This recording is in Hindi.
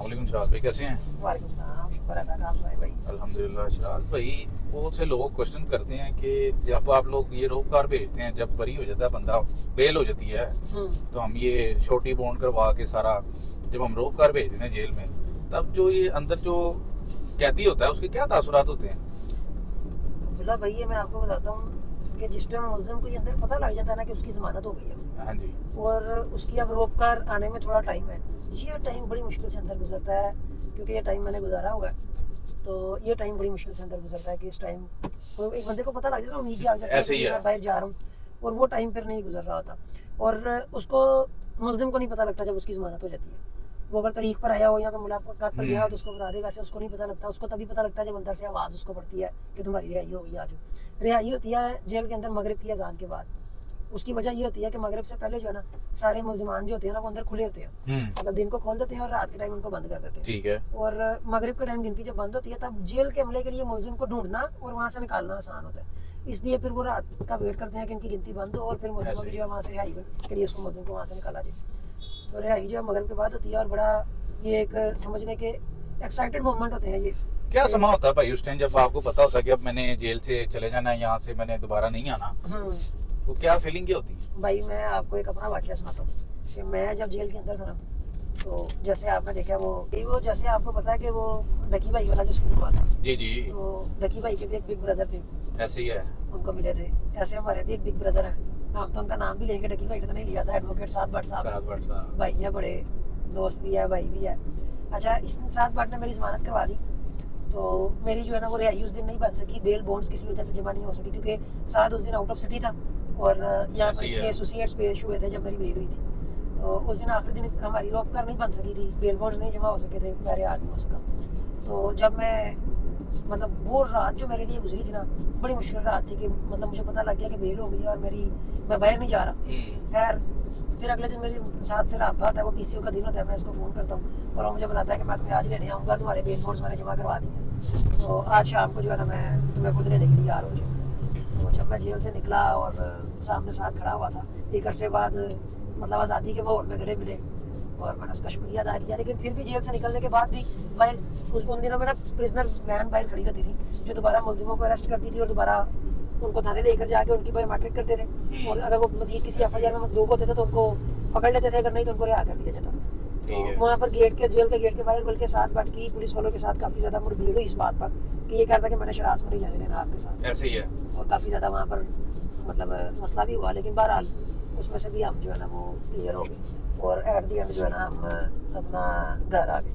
वालेकुम शराज भाई, कैसे हैं? वालेकुम सलाम, शुक्र अल्लाह का। आप सुनाए भाई। अल्हम्दुलिल्लाह। शराज भाई, बहुत से लोग क्वेश्चन करते हैं कि जब आप लोग ये रोपकार भेजते हैं, जब बरी हो जाता है बंदा, बेल हो जाती है, तो हम ये छोटी बॉन्ड करवा के सारा, जब हम रोपकार भेज देते हैं जेल में, तब जो ये अंदर जो कैदी होता है उसके क्या तासुरात होते हैं? अब्दुल्ला भाई, ये मैं आपको बताता हूँ कि जिस टाइम मुलजिम को ये अंदर पता लग जाता है ना कि उसकी जमानत हो गई है हाँ जी। और उसकी अब रोककर आने में थोड़ा टाइम है, ये टाइम बड़ी मुश्किल से अंदर गुजरता है। क्योंकि ये टाइम मैंने गुजारा हुआ है, तो ये टाइम बड़ी मुश्किल से अंदर गुजरता है कि इस टाइम को एक बंदे को पता लग जाता है, उम्मीद जाग जाती है ऐसे ही कि है। मैं बाहर जा रहा हूँ, और वो टाइम फिर नहीं गुजर रहा होता। और उसको, मुलजिम को नहीं पता लगता जब उसकी जमानत हो जाती है। वो अगर तारीख पर आया हो या तो मुलाकात पर गया हो तो उसको बता दे, वैसे उसको नहीं पता लगता। उसको तभी पता लगता है जब अंदर से आवाज़ उसको पड़ती है कि तुम्हारी रिहाई हो गई, आ जाओ। रिहाई होती है जेल के अंदर मगरिब की अजान के बाद। उसकी वजह ये होती है कि मगरिब से पहले जो है ना, सारे मुलजमान जो होते हैं ना वो अंदर खुले होते हैं। मतलब दिन को खोल देते हैं और रात के टाइम उनको बंद कर देते हैं। ठीक है। और मगरिब के टाइम गिनती जब बंद होती है, तब जेल के अमले के लिए मुलजिम को ढूंढना और वहाँ से निकालना आसान होता है। इसलिए फिर वो रात का वेट करते हैं कि इनकी गिनती बंद हो और फिर मुलजिमों की जो है वहाँ से रिहाई के लिए उसको मुलजिम को वहाँ से निकाला जाए। तो रिहाई जो है मगरिब के बाद होती है, और बड़ा ये एक समझने के एक्साइटेड मोमेंट होते हैं ये। क्या समा होता है भाई उस टाइम, जब आपको पता होता है कि अब मैंने जेल से चले जाना है, यहाँ से मैंने दोबारा नहीं आना, तो क्या फीलिंग क्या होती है? भाई, मैं आपको एक अपना वाकया सुनाता हूँ कि मैं जब जेल के अंदर था ना, तो जैसे आपने देखा वो जैसे आपको पता है कि वो डकी भाई वाला जो सीन हुआ था, जी जी। तो डकी भाई के भी एक बिग ब्रदर थे, ऐसे ही है। उनको मिले थे। ऐसे हमारे भी एक बिग ब्रदर है, हम तो उनका नाम भी लेंगे, डकी भाई का तो नहीं लिया था, एडवोकेट सात भट्ट साहब सात भट्ट साहब भाई है, बड़े दोस्त भी है, भाई भी है। अच्छा, इस सात भट्ट ने मेरी जमानत करवा दी, तो मेरी जो है ना वो रिहाई उस दिन नहीं बन सकी, बेल बॉन्ड्स किसी वजह से जमा नहीं हो सकी, क्योंकि साद उस दिन आउट ऑफ सिटी था और यहाँ पर इसके एसोसिएट्स पेश हुए थे जब मेरी बेल हुई थी। तो उस दिन आखिरी दिन हमारी रोक कर नहीं बन सकी थी, बेल बॉन्ड्स नहीं जमा हो सके थे, मेरे हाथ नहीं हो सका। तो जब मैं, मतलब वो रात जो मेरे लिए गुजरी थी ना, बड़ी मुश्किल रात थी कि मतलब मुझे पता लग गया कि बेल हो गई और मैं बाहर नहीं जा रहा। खैर, फिर अगले दिन मेरे साथ से रब्ता होता है, वो पीसीओ का दिन होता है, मैं इसको फ़ोन करता हूँ और वो मुझे बताता है कि मैं तुम्हें आज लेने आऊँगा, तुम्हारे बेल बॉन्ड्स मैंने जमा करवा दी हैं, तो आज शाम को जो है ना मैं तुम्हें खुद लेने के लिए आ रहा हूँ। तो जब मैं जेल से निकला और सामने साथ खड़ा हुआ था, एक अरसे बाद मतलब आज़ादी के माहौल में गले मिले और मैंने उसका शुक्रिया अदा किया। लेकिन फिर भी जेल से निकलने के बाद भी बाहर, उन दिनों में ना प्रिजनर्स वैन बाहर खड़ी होती थी जो दोबारा मुलजिमों को अरेस्ट करती थी और दोबारा उनको थाने लेकर जाके उनकी बायोमेट्रिक करते थे, और अगर वो मजीद किसी एफआईआर में लोग होते थे तो उनको पकड़ लेते थे, अगर नहीं तो उनको रिहा कर दिया जाता था। तो वहाँ पर जेल के गेट के बाहर बल्कि सात भट्ट की पुलिस वालों के साथ काफ़ी ज़्यादा मुठभेड़ हुई इस बात पर कि ये कह रहा था कि मैंने शराज को नहीं जाने देना आपके साथ। ऐसे ही है। और काफ़ी ज़्यादा वहाँ पर मतलब मसला भी हुआ, लेकिन बहरहाल उसमें से भी हम जो है ना वो क्लियर हो गए और एट दी एंड जो है ना हम अपना घर आ गए।